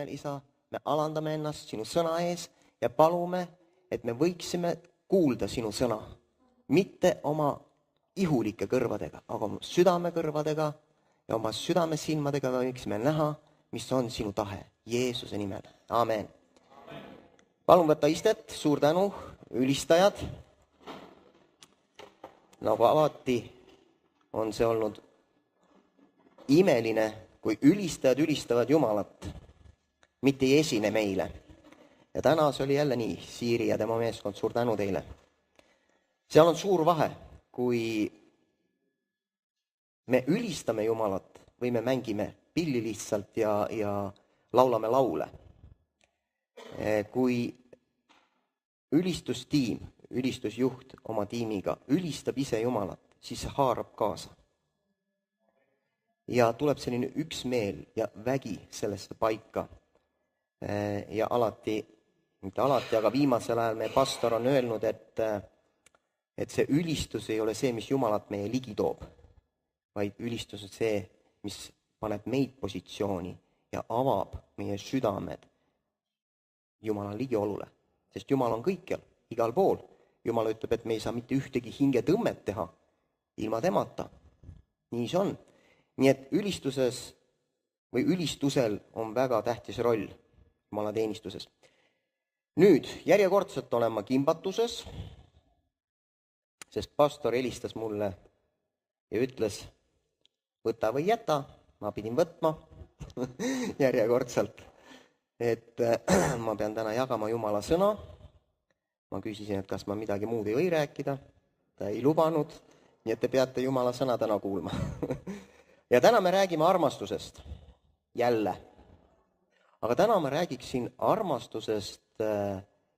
nimel, isa, me alandame ennast sinu sõna ees ja palume, et me võiksime kuulda sinu sõna. Mitte oma ihulike kõrvadega, aga oma südamekõrvadega ja oma südamesilmadega võiksime näha, mis on sinu tahe. Jeesuse nimel. Amen. Palun võtta istet, suur tänu, ülistajad. Nagu alati on see olnud imeline, kui ülistajad ülistavad Jumalat, mitte ei esine meile. Ja täna see oli jälle nii, Siiri ja tema meeskond, suur tänu teile. Seal on suur vahe, kui me ülistame Jumalat või me mängime pilli lihtsalt ja laulame laule. Kui ülistustiim, ülistusjuht oma tiimiga ülistab ise Jumalat, siis see haarab kaasa. Ja tuleb selline üksmeel ja vägi sellesse paika. Ja alati, mitte alati, aga viimasel ajal meie pastor on öelnud, et see ülistus ei ole see, mis Jumalat meie ligi toob, vaid ülistus on see, mis paneb meid positsiooni ja avab meie südamed Jumala ligiolule. Sest Jumal on kõikjal, igal pool. Jumal ütleb, et me ei saa mitte ühtegi hingetõmmet teha ilma temata. Nii see on. Nii et ülistuses või ülistusel on väga tähtis roll Jumala teenistuses. Nüüd, järjekordselt olen ma kimbatuses, sest pastor helistas mulle ja ütles, võta või jäta, ma pidin võtma järjekordselt, et ma pean täna jagama Jumala sõna. Ma küsisin, et kas ma midagi muud ei või rääkida, ta ei lubanud, nii et te peate Jumala sõna täna kuulma. Ja täna me räägime armastusest, jälle. Aga täna ma räägiksin armastusest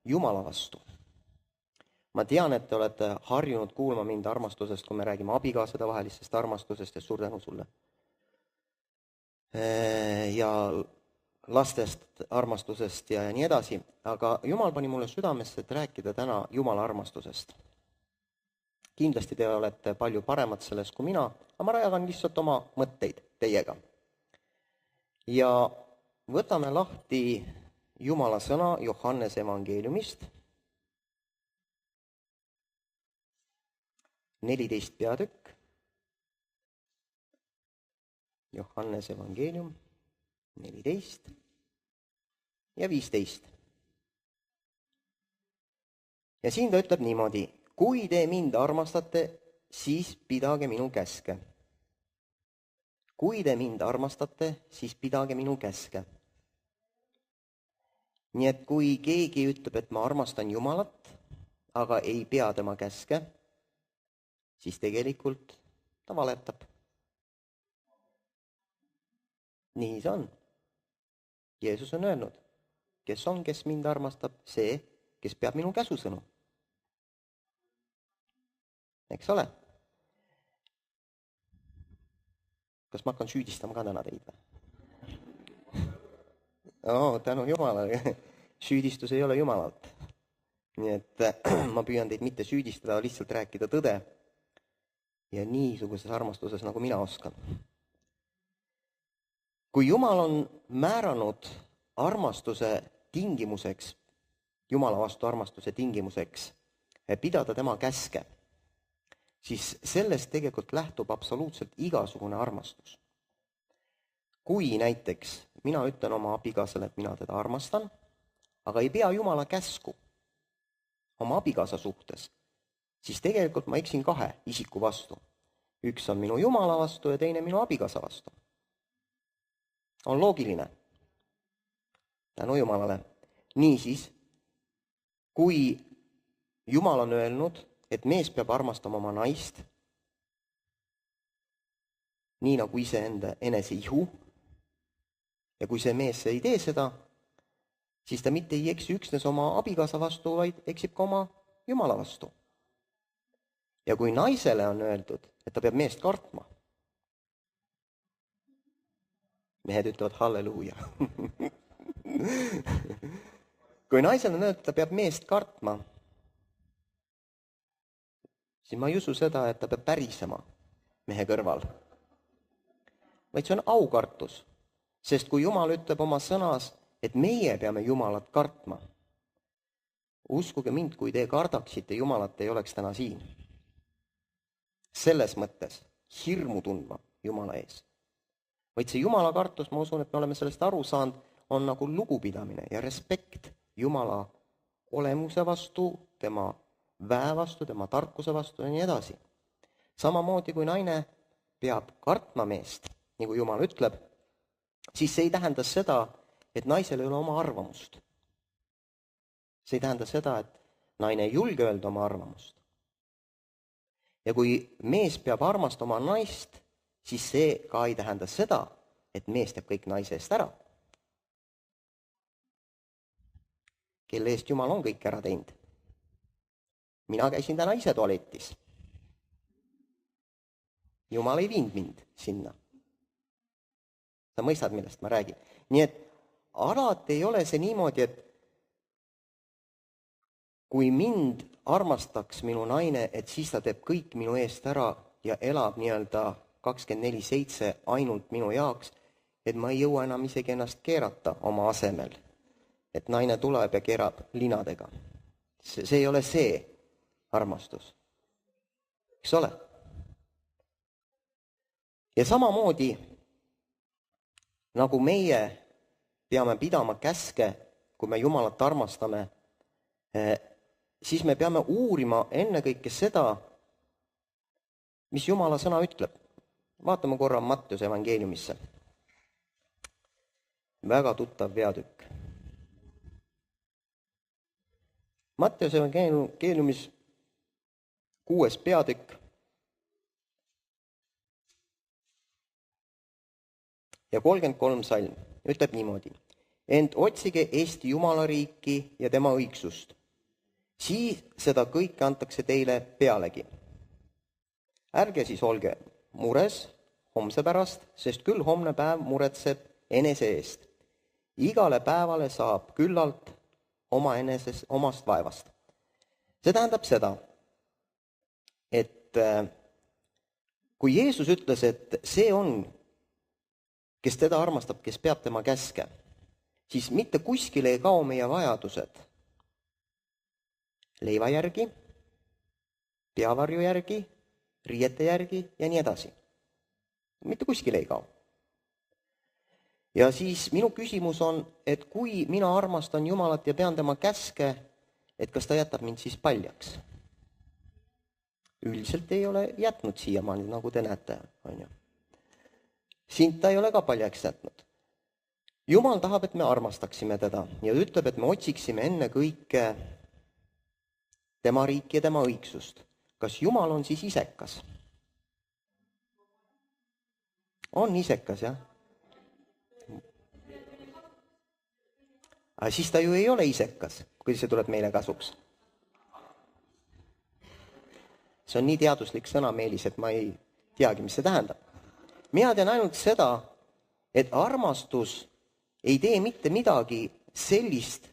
Jumala vastu. Ma tean, et te olete harjunud kuulma mind armastusest, kui me räägime abikaasade vahelistest armastusest ja suur tänu sulle. Ja lastest armastusest ja nii edasi. Aga Jumal pani mulle südamesse, et rääkida täna Jumala armastusest. Kindlasti te olete palju paremad sellest kui mina, aga ma jagan lihtsalt oma mõtteid teiega. Ja võtame lahti Jumala sõna Johannese evangeeliumist, 14 peatükk, Johannese evangeelium, 14 ja 15. Ja siin ta ütleb niimoodi, kui te mind armastate, siis pidage minu käske. Kui te mind armastate, siis pidage minu käske. Nii et kui keegi ütleb, et ma armastan Jumalat, aga ei pea tema käske, siis tegelikult ta valetab. Nii see on. Jeesus on öelnud, kes mind armastab, see, kes peab minu käsusõnu. Eks ole? Kas ma hakkan süüdistama ka täna teid või? Tänu Jumalale. Süüdistus ei ole Jumalalt. Nii et ma püüan teid mitte süüdistada, lihtsalt rääkida tõde. Ja niisuguses armastuses, nagu mina oskan. Kui Jumal on määranud armastuse tingimuseks, Jumala vastu armastuse tingimuseks, pidada tema käske, siis sellest tegelikult lähtub absoluutselt igasugune armastus. Kui näiteks mina ütlen oma abikaasale, et mina teda armastan, aga ei pea Jumala käsku oma abikaasa suhtes, siis tegelikult ma eksin kahe isiku vastu. Üks on minu Jumala vastu ja teine minu abikaasa vastu. On loogiline. Tänu Jumalale. Niisiis, kui Jumal on öelnud, et mees peab armastama oma naist, nii nagu iseenda enese ihu, ja kui see mees ei tee seda, siis ta mitte ei eksi üksnes oma abikaasa vastu, vaid eksib ka oma Jumala vastu. Ja kui naisele on öeldud, et ta peab meest kartma, mehed ütlevad halleluuja. Kui naisele on öeldud, et ta peab meest kartma, siis ma ei usu seda, et ta peab pärisema mehe kõrval. Vaid see on aukartus, sest kui Jumal ütleb oma sõnas, et meie peame Jumalat kartma. Uskuge mind, kui te kardaksite Jumalat, ei oleks täna siin. Selles mõttes hirmu tundma Jumala ees. Vaid see Jumala kartus, ma usun, et me oleme sellest aru saanud, on nagu lugupidamine ja respekt Jumala olemuse vastu, tema väe vastu, tema tarkuse vastu ja nii edasi. Samamoodi kui naine peab kartma meest, nagu Jumal ütleb, siis see ei tähenda seda, et naisel ei ole oma arvamust. See ei tähenda seda, et naine ei julge öelda oma arvamust. Ja kui mees peab armastama naist, siis see ka ei tähenda seda, et mees teeb kõik naise eest ära. Kelle eest Jumal on kõik ära teinud. Mina käisin täna ise tualetis. Jumal ei viinud mind sinna. Sa mõistad, millest ma räägin. Nii et alati ei ole see niimoodi, et kui mind armastaks minu naine, et siis ta teeb kõik minu eest ära ja elab nii-öelda 24/7 ainult minu jaoks, et ma ei jõua enam isegi ennast keerata oma asemel. Et naine tuleb ja keerab linadega. See ei ole see armastus. Eks ole? Ja samamoodi, nagu meie peame pidama käske, kui me Jumalat armastame, siis me peame uurima ennekõike seda, mis Jumala sõna ütleb. Vaatame korra Matteuse evangeeliumisse. Väga tuttav peatükk. Matteuse evangeeliumis 6. peatükk ja 33 salm ütleb niimoodi. Ent otsige Eesti Jumala riiki ja tema õigsust. Siis seda kõike antakse teile pealegi. Ärge siis olge mures homse pärast, sest küll homne päev muretseb enese eest. Igale päevale saab küllalt omast vaevast. See tähendab seda, et kui Jeesus ütles, et see on, kes teda armastab, kes peab tema käske, siis mitte kuskile ei kao meie vajadused leiva järgi, peavarju järgi, riiete järgi ja nii edasi. Mitte kuskile ei kao. Ja siis minu küsimus on, et kui mina armastan Jumalat ja pean tema käske, et kas ta jätab mind siis paljaks? Üldiselt ei ole jätnud siiamaani, nagu te näete. Sind ta ei ole ka paljaks jätnud. Jumal tahab, et me armastaksime teda ja ütleb, et me otsiksime enne kõike tema riiki ja tema õigsust. Kas Jumal on siis isekas? On isekas, jah? Aga siis ta ju ei ole isekas, kui see tuleb meile kasuks. See on nii teaduslik sõna, Meelis, et ma ei teagi, mis see tähendab. Mina tean ainult seda, et armastus ei tee mitte midagi sellist,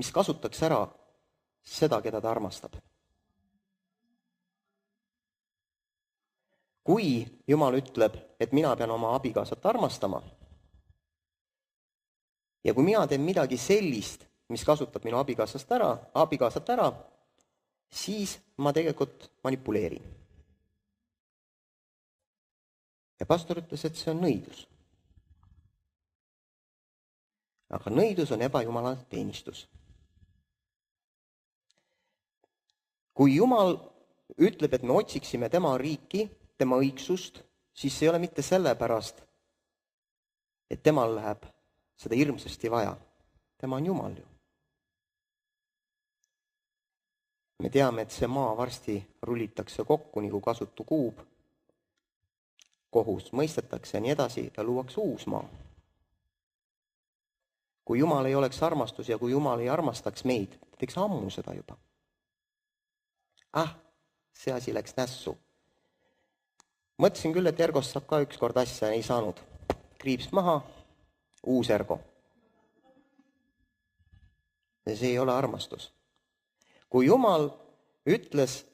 mis kasutaks ära seda, keda ta armastab. Kui Jumal ütleb, et mina pean oma abikaasat armastama, ja kui mina teen midagi sellist, mis kasutab minu abikaasat ära, siis ma tegelikult manipuleerin. Ja pastor ütles, et see on nõidus. Aga nõidus on ebajumala teenistus. Kui Jumal ütleb, et me otsiksime tema riiki, tema õigsust, siis see ei ole mitte sellepärast, et temal läheb seda hirmsasti vaja. Tema on Jumal ju. Me teame, et see maa varsti rullitakse kokku nagu kasutu kuub. Kohus mõistetakse ja nii edasi ja luuakse uus maa. Kui Jumal ei oleks armastus ja kui Jumal ei armastaks meid, teeks ammu seda juba. See asi läks nässu. Mõtlesin küll, et Ergost saab ka ükskord asja, ei saanud. Kriips maha, uus Ergo. Ja see ei ole armastus. Kui Jumal ütles,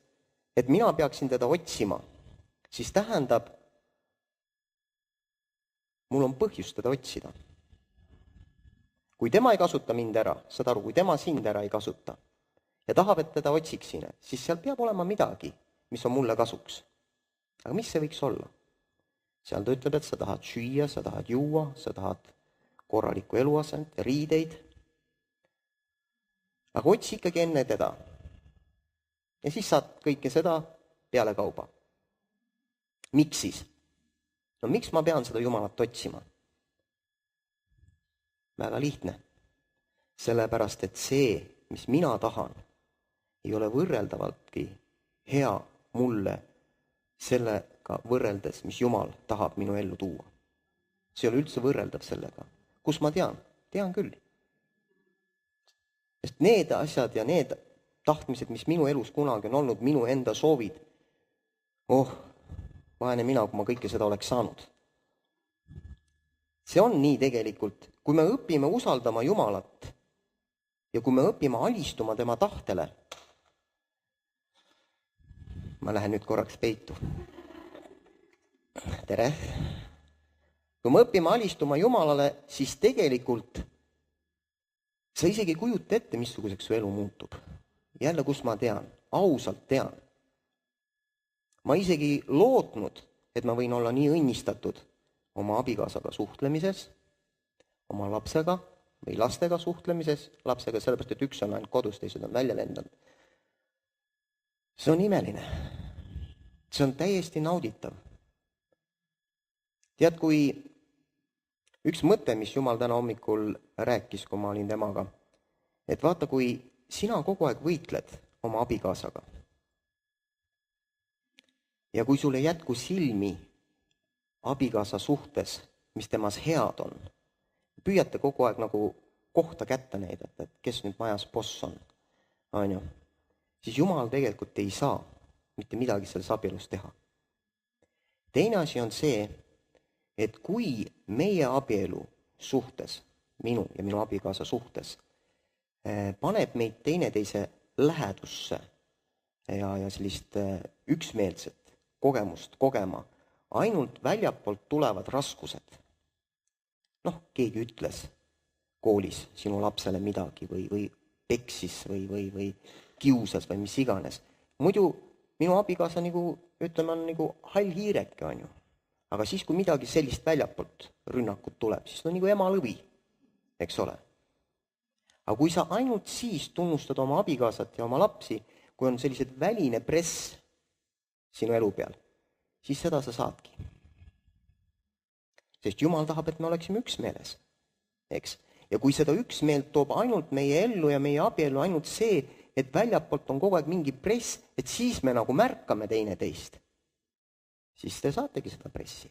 et mina peaksin teda otsima, siis tähendab, mul on põhjust teda otsida. kui tema ei kasuta mind ära, saad aru, kui tema sind ära ei kasuta ja tahab, et teda otsiks siin, siis seal peab olema midagi, mis on mulle kasuks. Aga mis see võiks olla? Seal ta ütleb, et sa tahad süüa, sa tahad juua, sa tahad korralikku eluasent ja riideid. Aga otsi ikkagi enne teda. Ja siis saad kõike seda peale kauba. Miks siis? No miks ma pean seda Jumalat otsima? Väga lihtne. Sellepärast, et see, mis mina tahan, ei ole võrreldavaltki hea mulle sellega võrreldes, mis Jumal tahab minu ellu tuua. See ei ole üldse võrreldav sellega. Kus ma tean? Tean küll. Sest need asjad ja need tahtmised, mis minu elus kunagi on olnud, minu enda soovid, vaene mina, kui ma kõike seda oleks saanud. See on nii tegelikult, kui me õpime usaldama Jumalat ja kui me õpime alistuma tema tahtele. Ma lähen nüüd korraks peitu. Tere! Kui me õpime alistuma Jumalale, siis tegelikult sa isegi kujuta ette, missuguseks su elu muutub. Jälle, kus ma tean, ausalt tean. Ma isegi lootnud, et ma võin olla nii õnnistatud oma abikaasaga suhtlemises, oma lapsega või lastega suhtlemises, lapsega sellepärast, et üks on ainult kodus, teised on välja lendanud. See on imeline. See on täiesti nauditav. Tead, kui üks mõte, mis Jumal täna hommikul rääkis, kui ma olin temaga, et vaata, kui sina kogu aeg võitled oma abikaasaga ja kui sul ei jätku silmi abikaasa suhtes, mis temas head on, püüate kogu aeg nagu kohta kätte näidata, et kes nüüd majas boss on, siis Jumal tegelikult ei saa mitte midagi selles abielus teha. Teine asi on see, et kui meie abielu suhtes, minu ja minu abikaasa suhtes, paneb meid teineteise lähedusse ja sellist üksmeelset kogemust kogema, ainult väljapoolt tulevad raskused. Keegi ütles koolis sinu lapsele midagi või peksis või kiusas või mis iganes. Muidu minu abikaasa ütleme, on hall hiireke, on ju. Aga siis, kui midagi sellist väljapoolt rünnakut tuleb, siis on ema lõvi, eks ole. Aga kui sa ainult siis tunnustad oma abikaasat ja oma lapsi, kui on sellised väline press sinu elu peal, siis seda sa saadki. Sest Jumal tahab, et me oleksime üksmeeles, eks? Ja kui seda üksmeelt toob ainult meie ellu ja meie abiellu ainult see, et väljapoolt on kogu aeg mingi press, et siis me nagu märkame teineteist, siis te saategi seda pressi.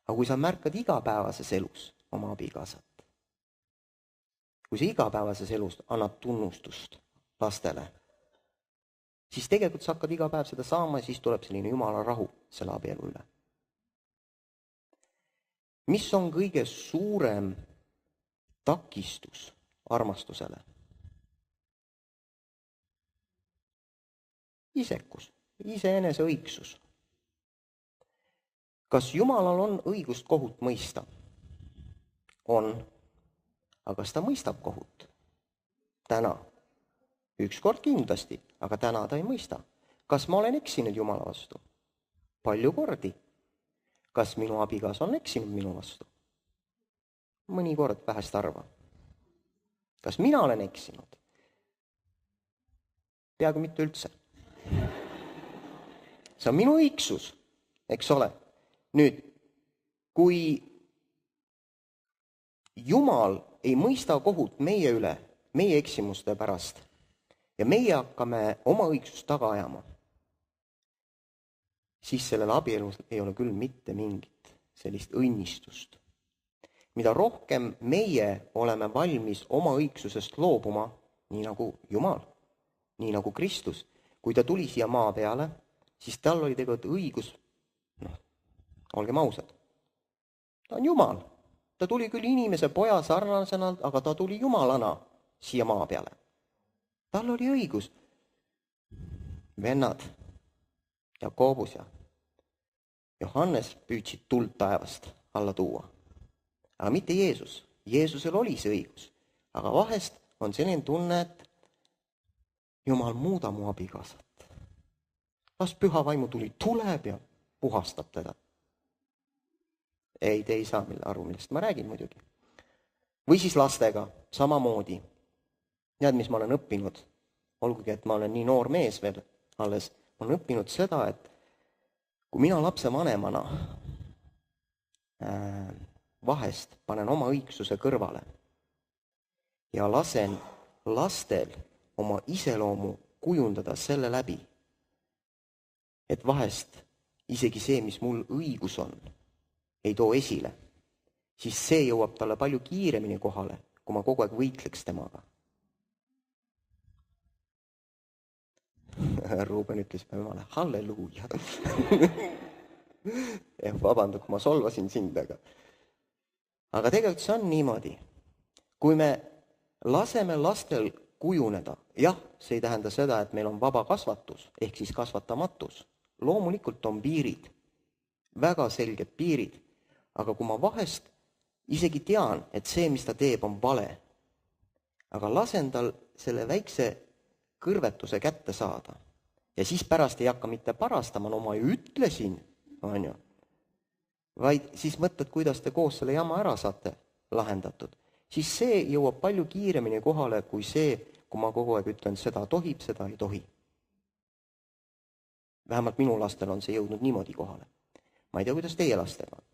Aga kui sa märkad igapäevases elus oma abikaasat, kui sa igapäevases elus annad tunnustust lastele, siis tegelikult sa hakkad iga päev seda saama ja siis tuleb selline Jumala rahu selle abielu üle. Mis on kõige suurem takistus armastusele? Isekus, iseenese õigsus. Kas Jumalal on õigust kohut mõista? On. Aga kas ta mõistab kohut? Täna. Ükskord kindlasti, aga täna ta ei mõista. Kas ma olen eksinud Jumala vastu? Palju kordi. Kas minu abikaasa on eksinud minu vastu? Mõnikord, vähest harva. Kas mina olen eksinud? Peaaegu mitte üldse. See on minu õigsus, eks ole. Nüüd, kui Jumal ei mõista kohut meie üle, meie eksimuste pärast, ja meie hakkame oma õigsust taga ajama, siis sellel abielus ei ole küll mitte mingit sellist õnnistust. Mida rohkem meie oleme valmis oma õigsusest loobuma, nii nagu Jumal, nii nagu Kristus, kui ta tuli siia maa peale, siis tal oli tegelikult õigus, olgem ausad, ta on Jumal. Ta tuli küll inimese poja sarnasena, aga ta tuli Jumalana siia maa peale. Tal oli õigus. Vennad, Jakobus ja Johannes püüdsid tuld taevast alla tuua. Aga mitte Jeesus. Jeesusel oli see õigus. Aga vahest on selline tunne, et Jumal, muuda mu abikaasat. Las püha vaimu tuli tuleb ja puhastab teda. Ei, te ei saa aru, millest ma räägin muidugi. Või siis lastega, samamoodi. Tead, mis ma olen õppinud? Olgugi, et ma olen nii noor mees veel alles, ma olen õppinud seda, et kui mina lapse vanemana vahest panen oma õigsuse kõrvale ja lasen lastel oma iseloomu kujundada selle läbi, et vahest isegi see, mis mul õigus on, ei too esile, siis see jõuab talle palju kiiremini kohale, kui ma kogu aeg võitleks temaga. Ruuben ütles päevale, halleluuja. Vabanda, kui ma solvasin sind, aga tegelikult see on niimoodi. Kui me laseme lastel kujuneda, jah, see ei tähenda seda, et meil on vaba kasvatus, ehk siis kasvatamatus. Loomulikult on piirid, väga selged piirid, aga kui ma vahest isegi tean, et see, mis ta teeb, on vale, aga lasen tal selle väikse kõrvetuse kätte saada ja siis pärast ei hakka mitte parastama, no ma ju ütlesin, on ju, vaid siis mõtled, kuidas te koos selle jama ära saate lahendatud, siis see jõuab palju kiiremini kohale kui see, kui ma kogu aeg ütlen, seda tohib, seda ei tohi. Vähemalt minu lastel on see jõudnud niimoodi kohale. Ma ei tea, kuidas teie lastega on.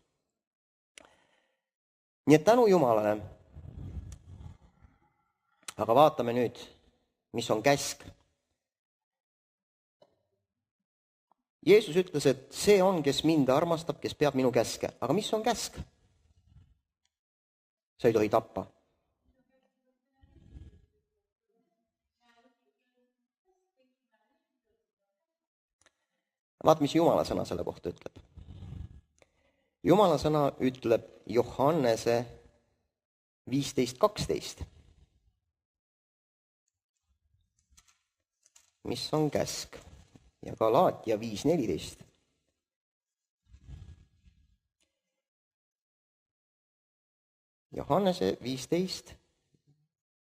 Nii et tänu Jumalale. Aga vaatame nüüd, mis on käsk. Jeesus ütles, et see on, kes mind armastab, kes peab minu käske. Aga mis on käsk? Sa ei tohi tappa. Vaat, mis Jumala sõna selle kohta ütleb. Jumala sõna ütleb Johannese 15:12. Mis on käsk? Ja Galaatia 5:14. Johannese 15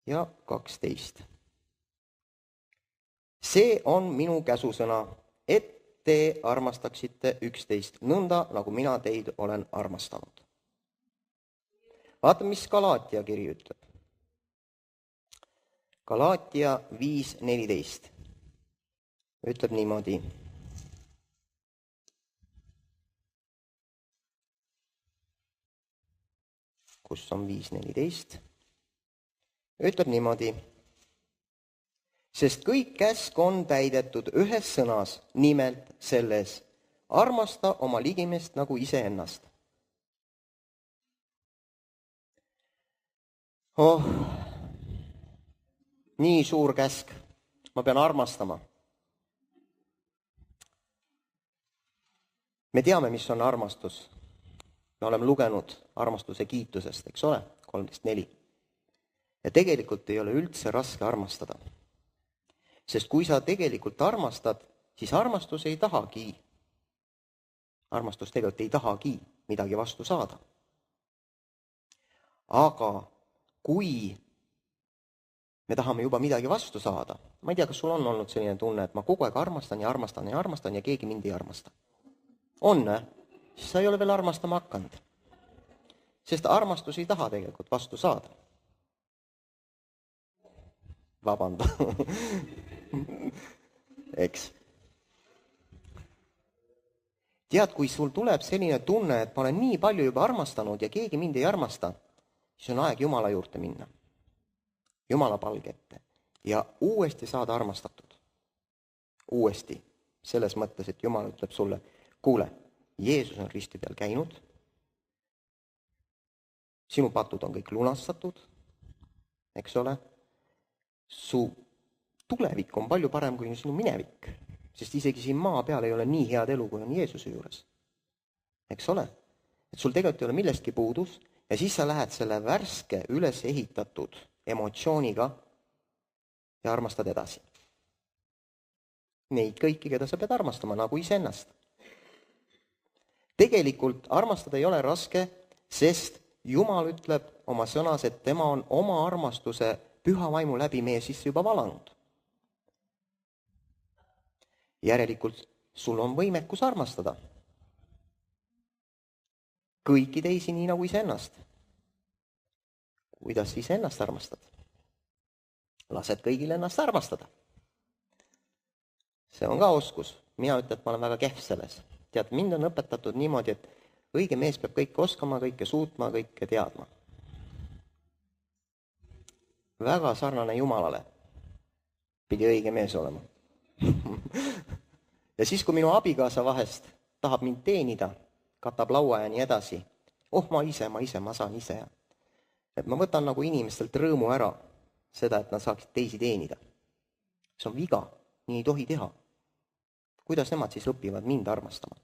ja 12. See on minu käsusõna, et te armastaksite üksteist nõnda, nagu mina teid olen armastanud. Vaata, mis Galaatia kiri ütleb. Galaatia 5:14 ütleb niimoodi. Kus on 5:14? Ütleb niimoodi. Sest kõik käsk on täidetud ühes sõnas, nimelt selles, armasta oma ligimest nagu iseennast. Nii suur käsk, ma pean armastama. Me teame, mis on armastus. Me oleme lugenud armastuse kiitusest, eks ole, 13.4. Ja tegelikult ei ole üldse raske armastada. Sest kui sa tegelikult armastad, siis armastus ei tahagi. Armastus tegelikult ei tahagi midagi vastu saada. Aga kui me tahame juba midagi vastu saada, ma ei tea, kas sul on olnud selline tunne, et ma kogu aeg armastan ja armastan ja armastan ja keegi mind ei armasta. On, siis sa ei ole veel armastama hakanud. Sest armastus ei taha tegelikult vastu saada. Vabanda. Eks. Tead, kui sul tuleb selline tunne, et ma olen nii palju juba armastanud ja keegi mind ei armasta, siis on aeg Jumala juurde minna. Jumala palge ette. Ja uuesti saada armastatud. Uuesti. Selles mõttes, et Jumal ütleb sulle, kuule, Jeesus on risti peal käinud, sinu patud on kõik lunastatud, eks ole, su tulevik on palju parem kui sinu minevik, sest isegi siin maa peal ei ole nii head elu, kui on Jeesuse juures. Eks ole? Et sul tegelikult ei ole millestki puudus ja siis sa lähed selle värske üles ehitatud emotsiooniga ja armastad edasi. Neid kõiki, keda sa pead armastama, nagu iseennast. Tegelikult armastada ei ole raske, sest Jumal ütleb oma sõnas, et tema on oma armastuse püha vaimu läbi meie sisse juba valanud. Järelikult sul on võimekus armastada kõiki teisi nii nagu iseennast. Kuidas iseennast armastad? Lased kõigil ennast armastada. See on ka oskus. Mina ütlen, et ma olen väga kehv selles. Tead, mind on õpetatud niimoodi, et õige mees peab kõike oskama, kõike suutma, kõike teadma. Väga sarnane Jumalale pidi õige mees olema. Ja siis, kui minu abikaasa vahest tahab mind teenida, katab laua ja nii edasi, ma saan ise. Et ma võtan nagu inimestelt rõõmu ära seda, et nad saaksid teisi teenida. See on viga, nii ei tohi teha. Kuidas nemad siis õpivad mind armastama?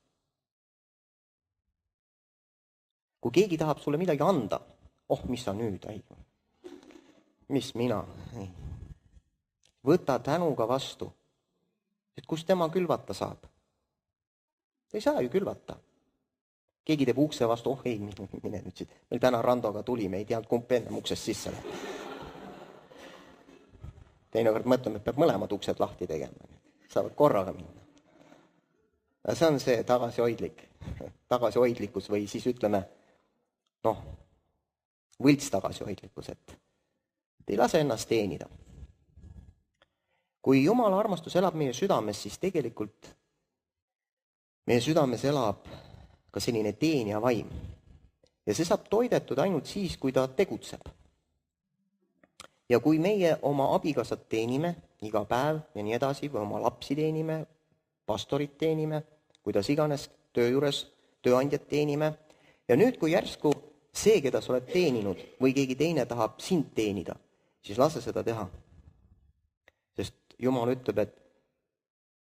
Kui keegi tahab sulle midagi anda, mis sa nüüd, mis mina, võta tänuga vastu, et kus tema külvata saab. Ta ei saa ju külvata. Keegi teeb ukse vastu, mine nüüd siit. Meil täna Randoga tuli, me ei teadnud, kumb ennem uksest sisse läheb. Teinekord mõtleme, et peab mõlemad uksed lahti tegema. Saavad korraga minna. See on see tagasihoidlikkus või siis ütleme, võlts tagasihoidlikkus, et ei lase ennast teenida. Kui Jumala armastus elab meie südames, siis tegelikult meie südames elab ka selline teenija vaim. Ja see saab toidetud ainult siis, kui ta tegutseb. Ja kui meie oma abikaasat teenime iga päev ja nii edasi, või oma lapsi teenime, pastorit teenime, kuidas iganes töö juures tööandjat teenime, ja nüüd, kui järsku see, keda sa oled teeninud või keegi teine tahab sind teenida, siis lase seda teha. Sest Jumal ütleb, et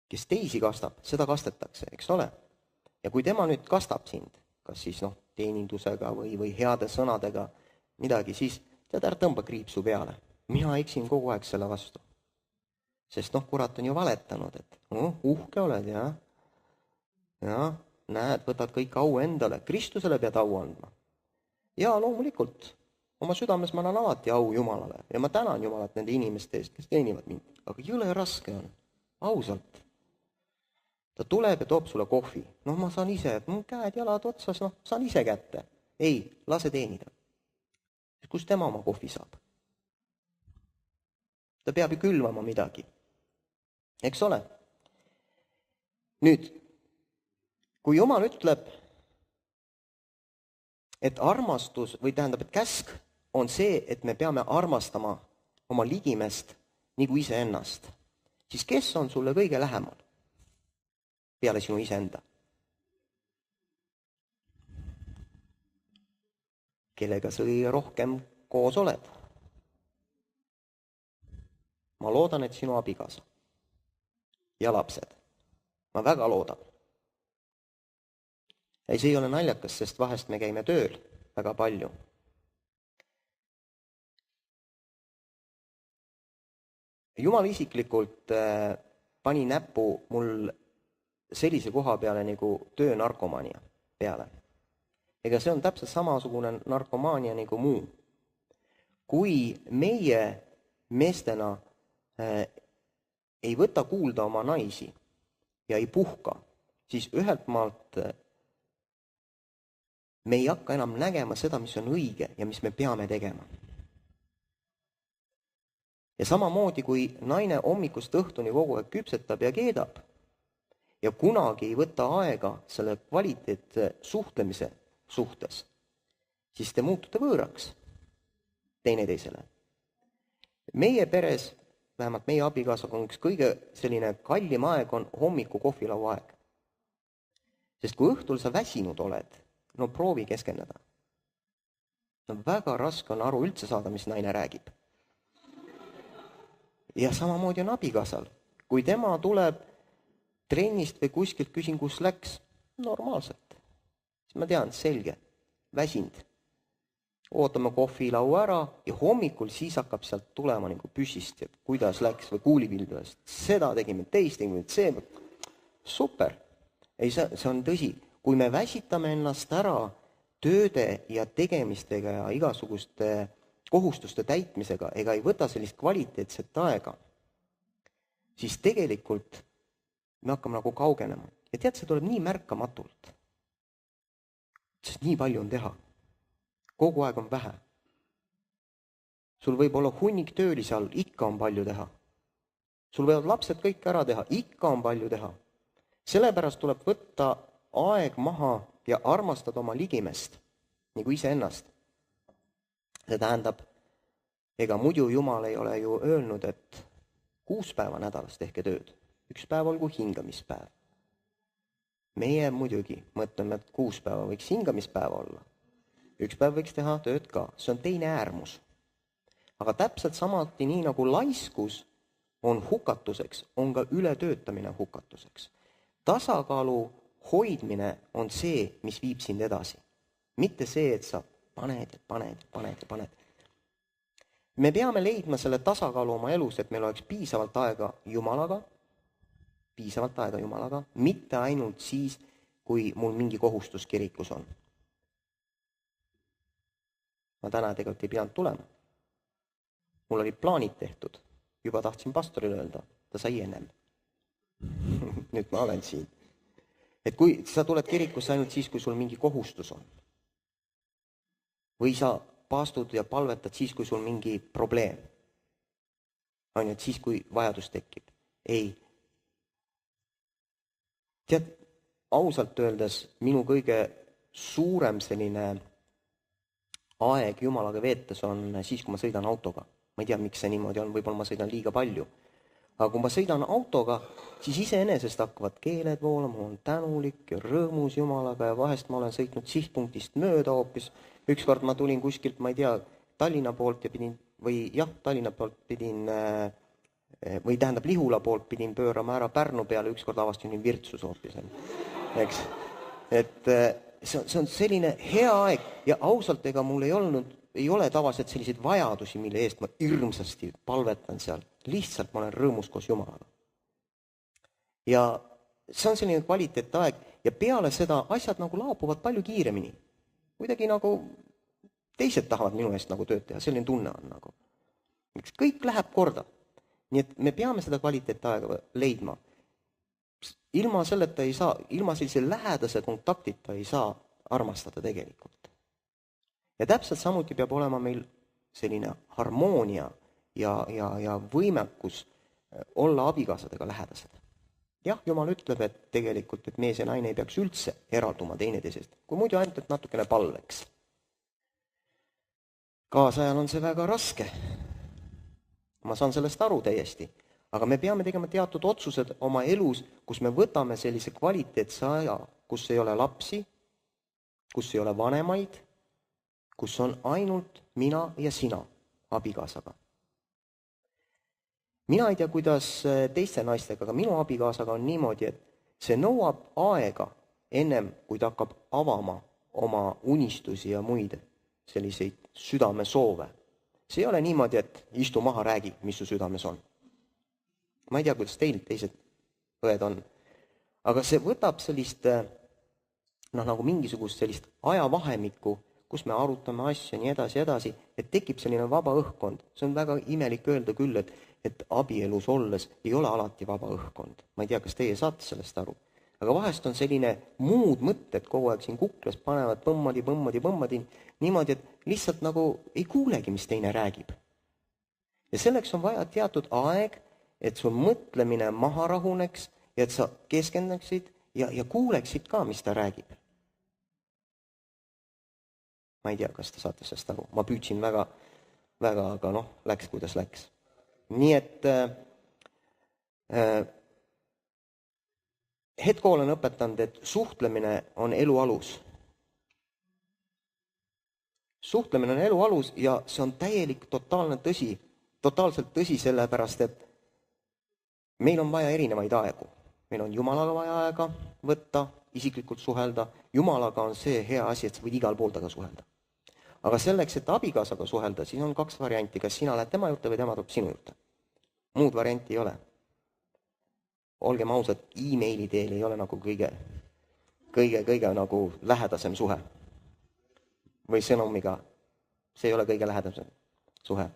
kes teisi kastab, seda kastetakse, eks ole. Ja kui tema nüüd kastab sind, kas siis teenindusega või heade sõnadega midagi, siis tead, ära tõmba kriipsu peale. Mina eksin kogu aeg selle vastu. Sest kurat on ju valetanud, et uhke oled, ja näed, võtad kõik au endale, Kristusele pead au andma. Ja loomulikult, oma südames ma annan alati au Jumalale ja ma tänan Jumalat nende inimeste eest, kes teenivad mind. Aga jõle raske on, ausalt. Ta tuleb ja toob sulle kohvi. Ma saan ise, et käed, jalad otsas, saan ise kätte. Ei, lase teenida. Kus tema oma kohvi saab? Ta peab ju külvama midagi. Eks ole? Nüüd, kui Jumal ütleb, et armastus, või tähendab, et käsk on see, et me peame armastama oma ligimest nagu iseennast, siis kes on sulle kõige lähemal peale sinu iseenda? Kellega sa kõige rohkem koos oled? Ma loodan, et sinu abikaasa ja lapsed. Ma väga loodan. Ei, see ei ole naljakas, sest vahest me käime tööl väga palju. Jumal isiklikult pani näpu mul sellise koha peale nagu töönarkomaania peale. Ega see on täpselt samasugune narkomaania nagu muu. Kui meie meestena ei võta kuulda oma naisi ja ei puhka, siis ühelt maalt me ei hakka enam nägema seda, mis on õige ja mis me peame tegema. Ja samamoodi, kui naine hommikust õhtuni kogu aeg küpsetab ja keedab ja kunagi ei võta aega selle kvaliteetse suhtlemise suhtes, siis te muutute võõraks teineteisele. Meie peres, vähemalt meie abikaasaga, on üks kõige selline kallim aeg on hommiku kohvilaua aeg. Sest kui õhtul sa väsinud oled, proovi keskeneda. Väga raske on aru üldse saada, mis naine räägib. Ja samamoodi on abikaasal. Kui tema tuleb trennist või kuskilt, küsin, kus läks, normaalselt. Siis ma tean, selge, väsind. Ootame kohvilaua ära ja hommikul siis hakkab sealt tulema nagu püsist, et kuidas läks või kuulipildudest. Seda tegime, teist tegime, see. Super. Ei, see on tõsi. Kui me väsitame ennast ära tööde ja tegemistega ja igasuguste kohustuste täitmisega ega ei võta sellist kvaliteetset aega, siis tegelikult me hakkame nagu kaugenema. Ja tead, see tuleb nii märkamatult. Sest nii palju on teha. Kogu aeg on vähe. Sul võib olla hunnik töölisi all, ikka on palju teha. Sul võivad lapsed kõik ära teha, ikka on palju teha. Sellepärast tuleb võtta aeg maha ja armastada oma ligimest, nagu iseennast. See tähendab, ega muidu Jumal ei ole ju öelnud, et 6 päeva nädalas tehke tööd. 1 päev olgu hingamispäev. Meie muidugi mõtleme, et 6 päeva võiks hingamispäeva olla. 1 päev võiks teha tööd ka. See on teine äärmus. Aga täpselt samati nii nagu laiskus on hukatuseks, on ka ületöötamine hukatuseks. Tasakaalu hoidmine on see, mis viib sind edasi. Mitte see, et sa paned. Me peame leidma selle tasakaalu oma elus, et meil oleks piisavalt aega Jumalaga, mitte ainult siis, kui mul mingi kohustus kirikus on. Ma täna tegelikult ei pidanud tulema. Mul oli plaanid tehtud. Juba tahtsin pastorile öelda, ta sai ennem. Nüüd ma olen siin. Et kui sa tuled kirikusse ainult siis, kui sul mingi kohustus on. Või sa paastud ja palvetad siis, kui sul mingi probleem. On ju, et siis, kui vajadus tekib. Ei. Tead, ausalt öeldes minu kõige suurem selline aeg Jumalaga veetes on siis, kui ma sõidan autoga. Ma ei tea, miks see niimoodi on, võib-olla ma sõidan liiga palju. Aga kui ma sõidan autoga, siis iseenesest hakkavad keeled voolama, ma olen tänulik ja rõõmus Jumalaga ja vahest ma olen sõitnud sihtpunktist mööda hoopis. Ükskord ma tulin kuskilt, ma ei tea, Tallinna poolt ja Tallinna poolt pidin, või tähendab Lihula poolt pidin pöörama ära Pärnu peale, ükskord avastasin Virtsus hoopis. Eks? Et see on selline hea aeg ja ausalt, ega mul ei ole tavaliselt selliseid vajadusi, mille eest ma hirmsasti palvetan seal. Lihtsalt ma olen rõõmus koos Jumalaga. Ja see on selline kvaliteetaeg ja peale seda asjad nagu laabuvad palju kiiremini. Kuidagi nagu teised tahavad minu eest nagu tööd teha, selline tunne on nagu. Kõik läheb korda. Nii et me peame seda kvaliteetaega leidma. Ilma selleta ei saa, ilma sellise lähedase kontaktita ei saa armastada tegelikult. Ja täpselt samuti peab olema meil selline harmoonia ja võimekus olla abikaasadega lähedased. Jah, Jumal ütleb, et tegelikult, et mees ja naine ei peaks üldse eralduma teineteisest, kui muidu ainult, et natukene palveks. Kaasajal on see väga raske. Ma saan sellest aru täiesti. Aga me peame tegema teatud otsused oma elus, kus me võtame sellise kvaliteetse aja, kus ei ole lapsi, kus ei ole vanemaid, kus on ainult mina ja sina abikaasaga. Mina ei tea, kuidas teiste naistega, aga minu abikaasaga on niimoodi, et see nõuab aega ennem, kui ta hakkab avama oma unistusi ja muid selliseid südamesoove. See ei ole niimoodi, et istu maha, räägi, mis su südames on. Ma ei tea, kuidas teil teised õed on. Aga see võtab sellist, nagu mingisugust sellist ajavahemikku, kus me arutame asja nii edasi, et tekib selline vaba õhkkond. See on väga imelik öelda küll, et abielus olles ei ole alati vaba õhkkond. Ma ei tea, kas teie saate sellest aru. Aga vahest on selline muud mõtted kogu aeg siin kuklas panevad põmmadi, niimoodi, et lihtsalt nagu ei kuulegi, mis teine räägib. Ja selleks on vaja teatud aeg, et sul mõtlemine maha rahuneks ja et sa keskendaksid ja kuuleksid ka, mis ta räägib. Ma ei tea, kas te saate sellest aru. Ma püüdsin väga, aga läks, kuidas läks. Nii et hetkool on õpetanud, et suhtlemine on elu alus. Suhtlemine on elu alus ja see on totaalselt tõsi sellepärast, et meil on vaja erinevaid aegu. Meil on Jumalaga vaja aega võtta, isiklikult suhelda. Jumalaga on see hea asi, et sa võid igal pool taga suhelda. Aga selleks, et abikaasaga suhelda, siis on 2 varianti. Kas sina lähed tema juurde või tema tuleb sinu juurde. Muud varianti ei ole. Olgem ausad, e-maili teel ei ole nagu kõige nagu lähedasem suhe. või sõnumiga. See ei ole kõige lähedam suhe.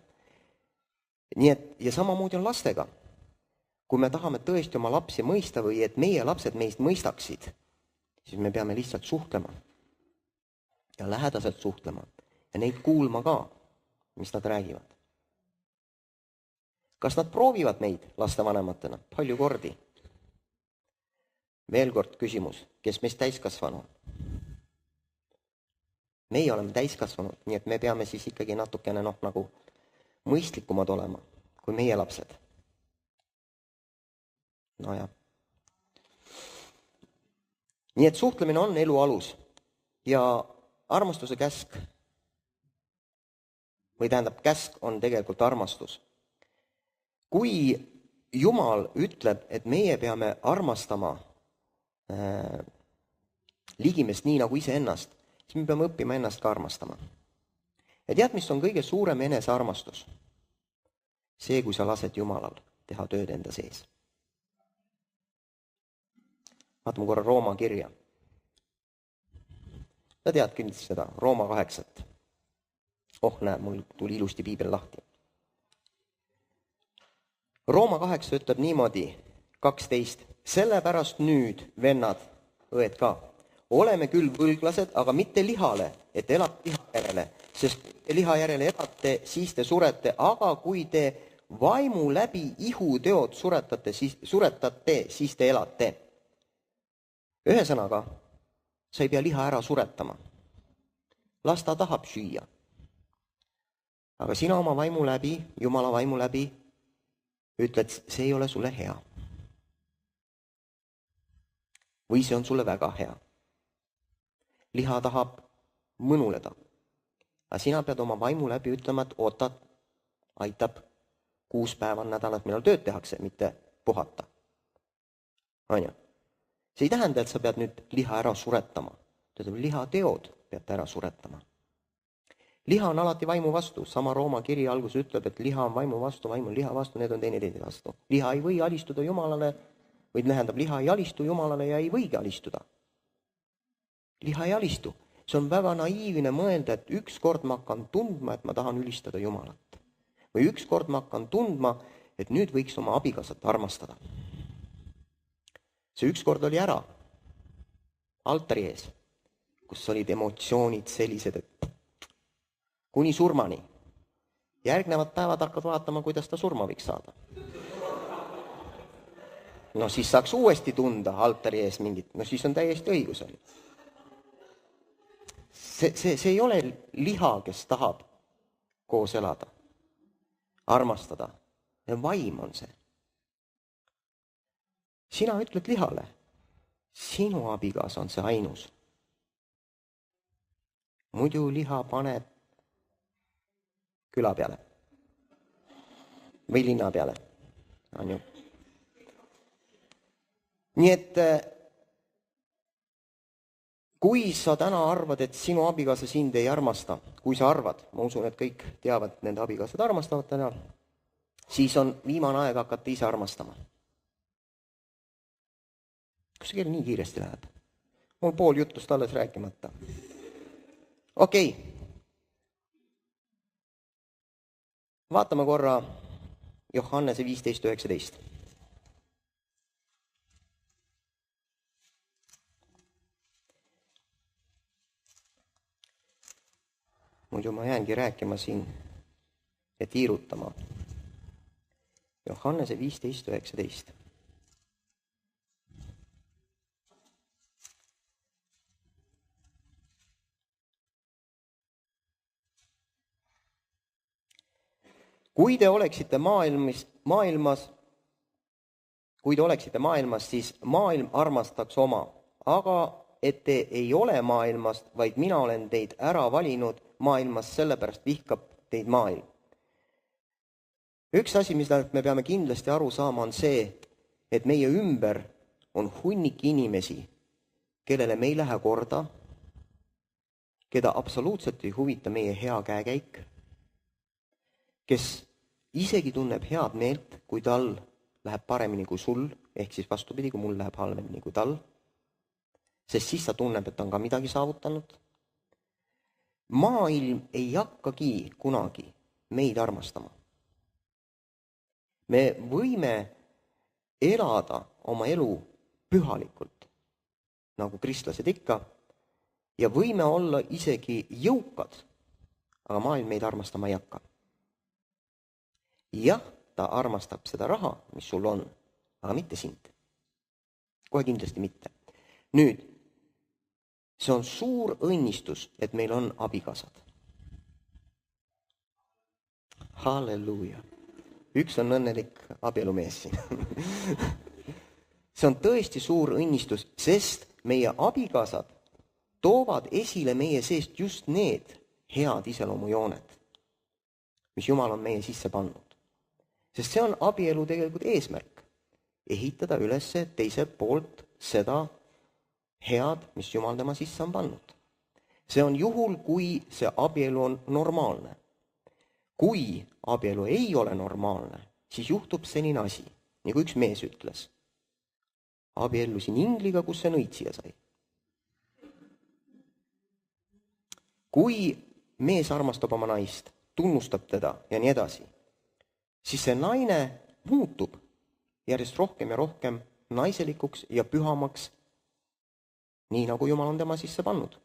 Nii et, ja samamoodi on lastega. Kui me tahame tõesti oma lapsi mõista või et meie lapsed meist mõistaksid, siis me peame lihtsalt suhtlema. Ja lähedaselt suhtlema. Ja neid kuulma ka, mis nad räägivad. Kas nad proovivad meid lastevanematena? Palju kordi. Veel kord küsimus, kes meist täiskasvanu on? Meie oleme täiskasvanud, nii et me peame siis ikkagi natukene nagu mõistlikumad olema kui meie lapsed. Nojah. Nii et suhtlemine on elu alus ja armastuse käsk, või tähendab, käsk on tegelikult armastus. Kui Jumal ütleb, et meie peame armastama ligimest nii nagu iseennast, siis me peame õppima ennast ka armastama. Ja tead, mis on kõige suurem enesearmastus? See, kui sa lased Jumalal teha tööd enda sees. Vaatame korra Rooma kirja. Sa tead kindlasti seda, Rooma 8. Näe, mul tuli ilusti piibel lahti. Rooma 8 ütleb niimoodi, 12. Sellepärast nüüd, vennad, õed ka, oleme küll võlglased, aga mitte lihale, et elate liha järele, sest liha järele elate, siis te surete, aga kui te vaimu läbi ihuteod suretate, siis te elate. Ühesõnaga, sa ei pea liha ära suretama. Las ta tahab süüa. Aga sina oma vaimu läbi, Jumala vaimu läbi, ütled, see ei ole sulle hea. Või see on sulle väga hea. Liha tahab mõnuleda. Aga sina pead oma vaimu läbi ütlema, et ootad, aitab 6 päeva nädalas, millal tööd tehakse, mitte puhata. See ei tähenda, et sa pead nüüd liha ära suretama. Liha teod pead ära suretama. Liha on alati vaimu vastu. Sama Rooma kiri algus ütleb, et liha on vaimu vastu, vaim on liha vastu, need on teineteise vastu. Liha ei või alistuda Jumalale, või tähendab, liha ei alistu Jumalale ja ei võigi alistuda. Liha ei alistu. See on väga naiivne mõelda, et ükskord ma hakkan tundma, et ma tahan ülistada Jumalat. Või ükskord ma hakkan tundma, et nüüd võiks oma abikaasat armastada. See ükskord oli ära altari ees, kus olid emotsioonid sellised, et kuni surmani. Järgnevad päevad hakkad vaatama, kuidas ta surma võiks saada. No siis saaks uuesti tunda altari ees mingit, no siis on täiesti õigus. See ei ole liha, kes tahab koos elada, armastada. Vaim on see. Sina ütled lihale, sinu abikaasa on see ainus. Muidu liha paneb küla peale või linna peale. On ju. Nii et kui sa täna arvad, et sinu abikaasa sind ei armasta, kui sa arvad, ma usun, et kõik teavad, et nende abikaasad armastavad täna, siis on viimane aeg hakata ise armastama. Kus see kell nii kiiresti läheb? Mul pool jutust alles rääkimata. Okei. Vaatame korra Johannese 15:19. Muidu ma jäängi rääkima siin ja tiirutama. Johannese 15:19. Kui te oleksite maailmas, siis maailm armastaks oma, aga et te ei ole maailmast, vaid mina olen teid ära valinud maailmast, sellepärast vihkab teid maailm. Üks asi, mis me peame kindlasti aru saama, on see, et meie ümber on hunnik inimesi, kellele me ei lähe korda, keda absoluutselt ei huvita meie hea käekäik, kes isegi tunneb head meelt, kui tal läheb paremini kui sul, ehk siis vastupidi, kui mul läheb halvemini kui tal, sest siis ta tunneb, et ta on ka midagi saavutanud. maailm ei hakkagi kunagi meid armastama. Me võime elada oma elu pühalikult, nagu kristlased ikka, ja võime olla isegi jõukad, aga maailm meid armastama ei hakka. Jah, ta armastab seda raha, mis sul on, aga mitte sind. Kohe kindlasti mitte. Nüüd, see on suur õnnistus, et meil on abikaasad. Halleluuja. Üks on õnnelik abielumees siin. See on tõesti suur õnnistus, sest meie abikaasad toovad esile meie seest just need head iseloomujooned, mis Jumal on meie sisse pannud. Sest see on abielu tegelikult eesmärk. Ehitada üles teiselt poolt seda head, mis Jumal tema sisse on pannud. See on juhul, kui see abielu on normaalne. Kui abielu ei ole normaalne, siis juhtub selline asi, nagu üks mees ütles. Abiellusin ingliga, kus see nõitsija sai. Kui mees armastab oma naist, tunnustab teda ja nii edasi, siis see naine muutub järjest rohkem ja rohkem naiselikuks ja pühamaks, nii nagu Jumal on tema sisse pannud,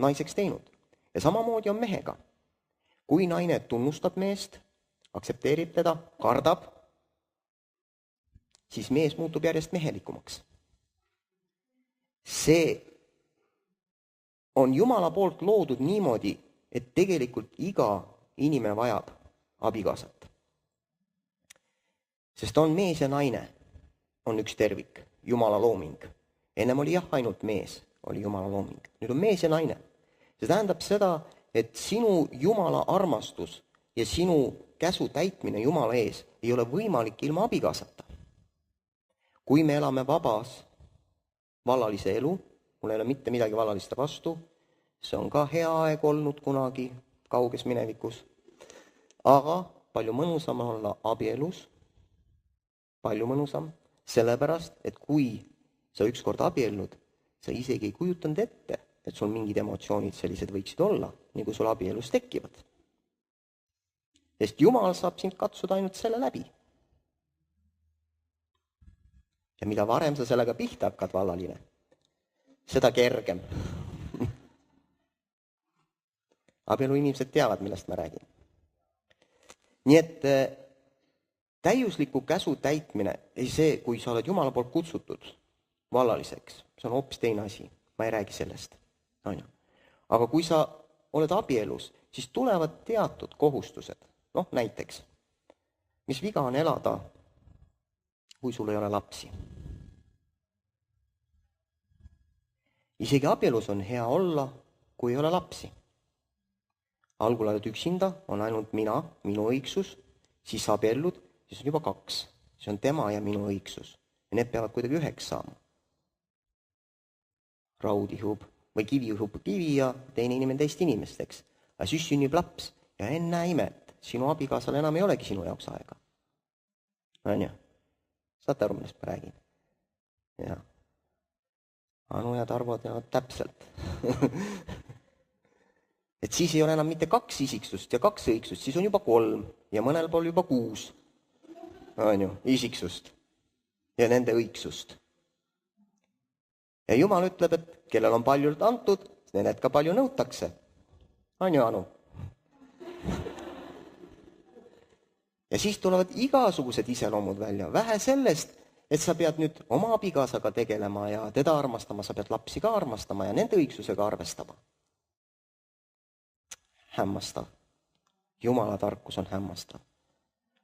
naiseks teinud. Ja samamoodi on mehega. Kui naine tunnustab meest, aktsepteerib teda, kardab, siis mees muutub järjest mehelikumaks. See on Jumala poolt loodud niimoodi, et tegelikult iga inimene vajab abikaasat. Sest on mees ja naine, on üks tervik, Jumala looming. Ennem oli jah ainult mees, oli Jumala looming. Nüüd on mees ja naine. See tähendab seda, et sinu Jumala armastus ja sinu käsu täitmine Jumala ees ei ole võimalik ilma abikaasata. Kui me elame vabas vallalise elu, mul ei ole mitte midagi vallaliste vastu, see on ka hea aeg olnud kunagi kauges minevikus, aga palju mõnusam on olla abielus, palju mõnusam, sellepärast, et kui sa ükskord abiellud, sa isegi ei kujutanud ette, et sul mingid emotsioonid sellised võiksid olla, nagu sul abielus tekivad. Sest Jumal saab sind katsuda ainult selle läbi. Ja mida varem sa sellega pihta hakkad, vallaline, seda kergem. Abielu inimesed teavad, millest ma räägin. Nii et täiusliku käsu täitmine, ei see, kui sa oled Jumala poolt kutsutud vallaliseks, see on hoopis teine asi, ma ei räägi sellest. Aga kui sa oled abielus, siis tulevad teatud kohustused. Näiteks, mis viga on elada, kui sul ei ole lapsi? Isegi abielus on hea olla, kui ei ole lapsi. Algul oled üksinda, on ainult mina, minu õigsus, siis abiellud, siis on juba 2. See on tema ja minu õigsus. Ja need peavad kuidagi üheks saama. Raud ihub või kivi ihub kivi ja teine inimene teist inimest, eks. Aga siis sünnib laps ja enne imet, sinu abikaasal enam ei olegi sinu jaoks aega. On ju? Saate aru, millest ma räägin? Ja. Anu ja Tarvo teavad täpselt. Et siis ei ole enam mitte 2 isiksust ja 2 õigsust, siis on juba 3 ja mõnel pool juba 6. On ju, isiksust ja nende õigsust. Ja Jumal ütleb, et kellel on paljult antud, need ka palju nõutakse. On ju, Anu? Ja siis tulevad igasugused iseloomud välja. Vähe sellest, et sa pead nüüd oma abikaasaga tegelema ja teda armastama, sa pead lapsi ka armastama ja nende õigsusega arvestama. Hämmastav. Jumala tarkus on hämmastav.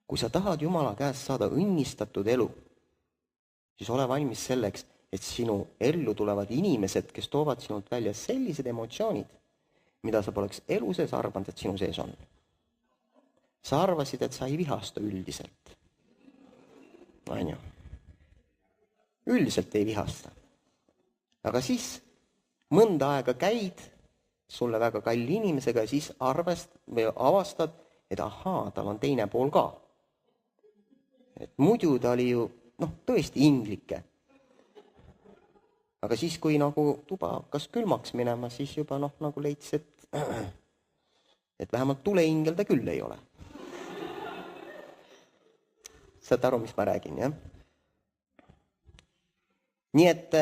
Kui sa tahad Jumala käest saada õnnistatud elu, siis ole valmis selleks, et sinu ellu tulevad inimesed, kes toovad sinult välja sellised emotsioonid, mida sa poleks elu sees arvanud, et sinu sees on. Sa arvasid, et sa ei vihasta üldiselt. On ju? Üldiselt ei vihasta. Aga siis mõnda aega käid sulle väga kalli inimesega ja siis avastad, et ahaa, tal on teine pool ka. Et muidu ta oli ju tõesti inglike. Aga siis, kui nagu tuba hakkas külmaks minema, siis juba nagu leidis, et Et vähemalt tuleingel ta küll ei ole. Saate aru, mis ma räägin, jah? Nii et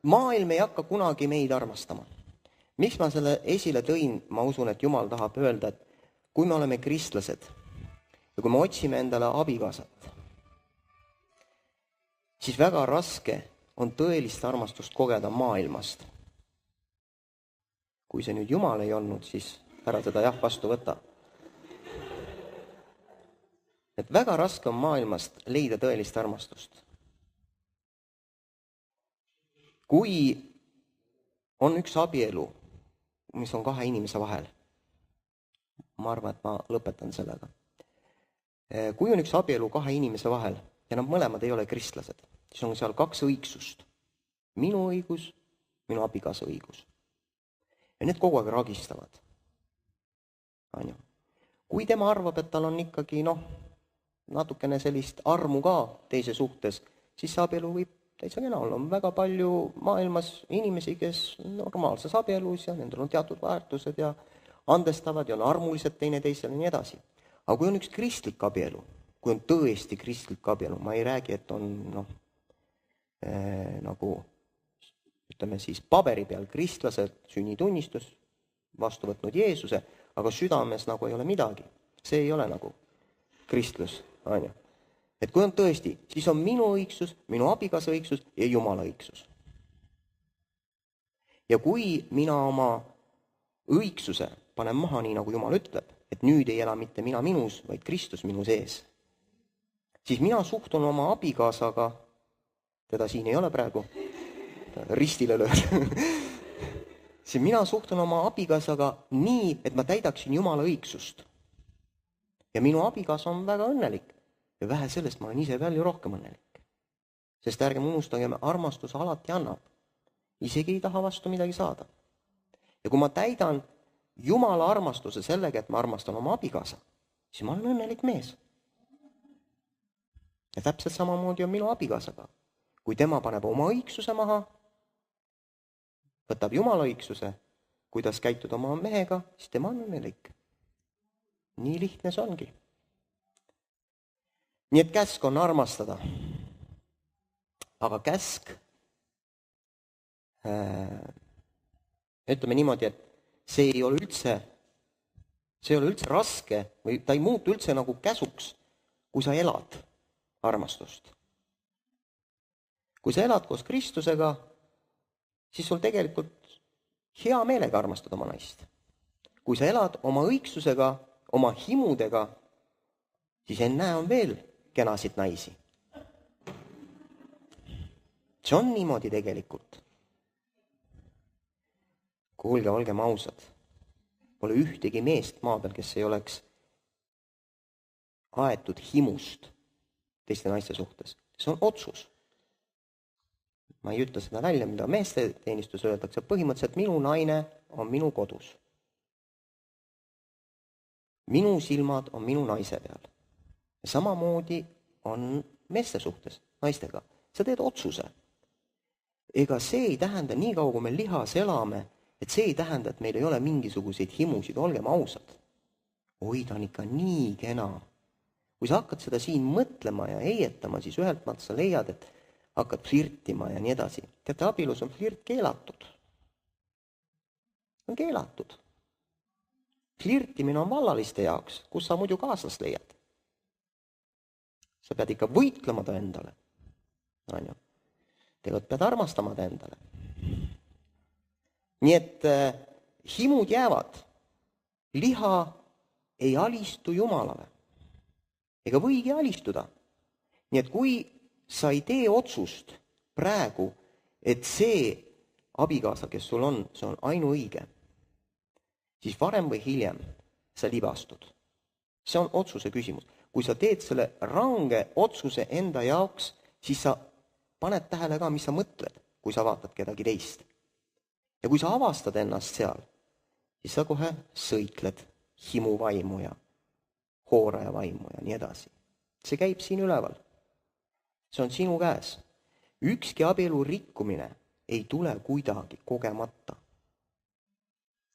maailm ei hakka kunagi meid armastama. Miks ma selle esile tõin? Ma usun, et Jumal tahab öelda, et kui me oleme kristlased ja kui me otsime endale abikaasat, siis väga raske on tõelist armastust kogeda maailmast. Kui see nüüd Jumal ei olnud, siis ära seda jah vastu võta. Et väga raske on maailmast leida tõelist armastust. Kui on üks abielu, mis on kahe inimese vahel, ma arvan, et ma lõpetan sellega. Kui on üks abielu kahe inimese vahel ja nad mõlemad ei ole kristlased, siis on seal kaks õigsust. Minu õigus, minu abikaasa õigus. Ja need kogu aeg ragistavad. Kui tema arvab, et tal on ikkagi natukene sellist armu ka teise suhtes, siis see abielu võib täitsa kena olla. On väga palju maailmas inimesi, kes normaalses abielus ja nendel on teatud väärtused ja andestavad ja on armulised teineteisele ja nii edasi. Aga kui on üks kristlik abielu, kui on tõesti kristlik abielu, ma ei räägi, et on nagu ütleme siis paberi peal kristlased, sünnitunnistus, vastu võtnud Jeesuse, aga südames nagu ei ole midagi. See ei ole nagu kristlus, on ju. Et kui on tõesti, siis on minu õigsus, minu abikaasa õigsus ja Jumala õigsus. Ja kui mina oma õigsuse panen maha nii, nagu Jumal ütleb, et nüüd ei ela mitte mina minus, vaid Kristus minu sees, siis mina suhtun oma abikaasaga, teda siin ei ole praegu, ristile lööd, siis mina suhtun oma abikaasaga nii, et ma täidaksin Jumala õigsust. Ja minu abikaasa on väga õnnelik. Ja vähe sellest ma olen ise veel ju rohkem õnnelik. Sest ärgem unustagem, armastus alati annab. Isegi ei taha vastu midagi saada. Ja kui ma täidan Jumala armastuse sellega, et ma armastan oma abikaasa, siis ma olen õnnelik mees. Ja täpselt samamoodi on minu abikaasaga. Kui tema paneb oma õigsuse maha, võtab Jumala õigsuse, kuidas käitud oma mehega, siis tema on õnnelik. Nii lihtne see ongi. Nii et käsk on armastada. Aga käsk, ütleme niimoodi, et see ei ole üldse raske või ta ei muutu üldse nagu käsuks, kui sa elad armastust. Kui sa elad koos Kristusega, siis sul tegelikult hea meelega armastad oma naist. Kui sa elad oma õigsusega, oma himudega, siis ennäe on veel kenasid naisi. See on niimoodi tegelikult. Kuulge, olgem ausad. Pole ühtegi meest maa peal, kes ei oleks aetud himust teiste naiste suhtes. See on otsus. Ma ei ütle seda välja, mida meeste teenistus öeldakse. Põhimõtteliselt minu naine on minu kodus. Minu silmad on minu naise peal. Ja samamoodi on meeste suhtes, naistega. Sa teed otsuse. Ega see ei tähenda, nii kaua kui me lihas elame, et see ei tähenda, et meil ei ole mingisuguseid himusid, olgem ausad. Oi, ta on ikka nii kena. Kui sa hakkad seda siin mõtlema ja heietama, siis ühelt maalt sa leiad, et hakkad flirtima ja nii edasi. Teate, abielus on flirt keelatud. On keelatud. Flirtimine on vallaliste jaoks, kus sa muidu kaaslast leiad. Sa pead ikka võitlema ta endale. Tegelikult pead armastama ta endale. Nii et himud jäävad. Liha ei alistu Jumalale. Ega võigi alistuda. Nii et kui sa ei tee otsust praegu, et see abikaasa, kes sul on, see on ainuõige, siis varem või hiljem sa libastud. See on otsuse küsimus. Kui sa teed selle range otsuse enda jaoks, siis sa paned tähele ka, mis sa mõtled, kui sa vaatad kedagi teist. Ja kui sa avastad ennast seal, siis sa kohe sõitled himuvaimu ja hooraja vaimu ja nii edasi. See käib siin üleval. See on sinu käes. Ükski abielu rikkumine ei tule kuidagi kogemata.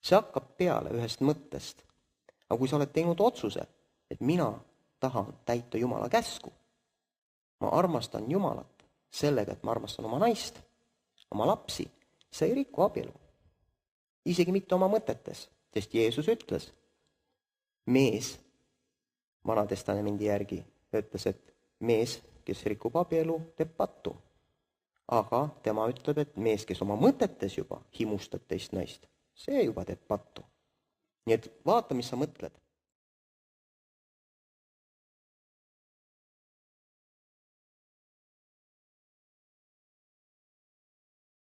See hakkab peale ühest mõttest. aga kui sa oled teinud otsuse, et mina tahan täita Jumala käsku, ma armastan Jumalat sellega, et ma armastan oma naist, oma lapsi, sa ei riku abielu. Isegi mitte oma mõtetes, sest Jeesus ütles, mees Vanatestamendi järgi ütles, et mees, kes rikub abielu, teeb pattu. Aga tema ütleb, et mees, kes oma mõtetes juba himustab teist naist, see juba teeb pattu. Nii et vaata, mis sa mõtled.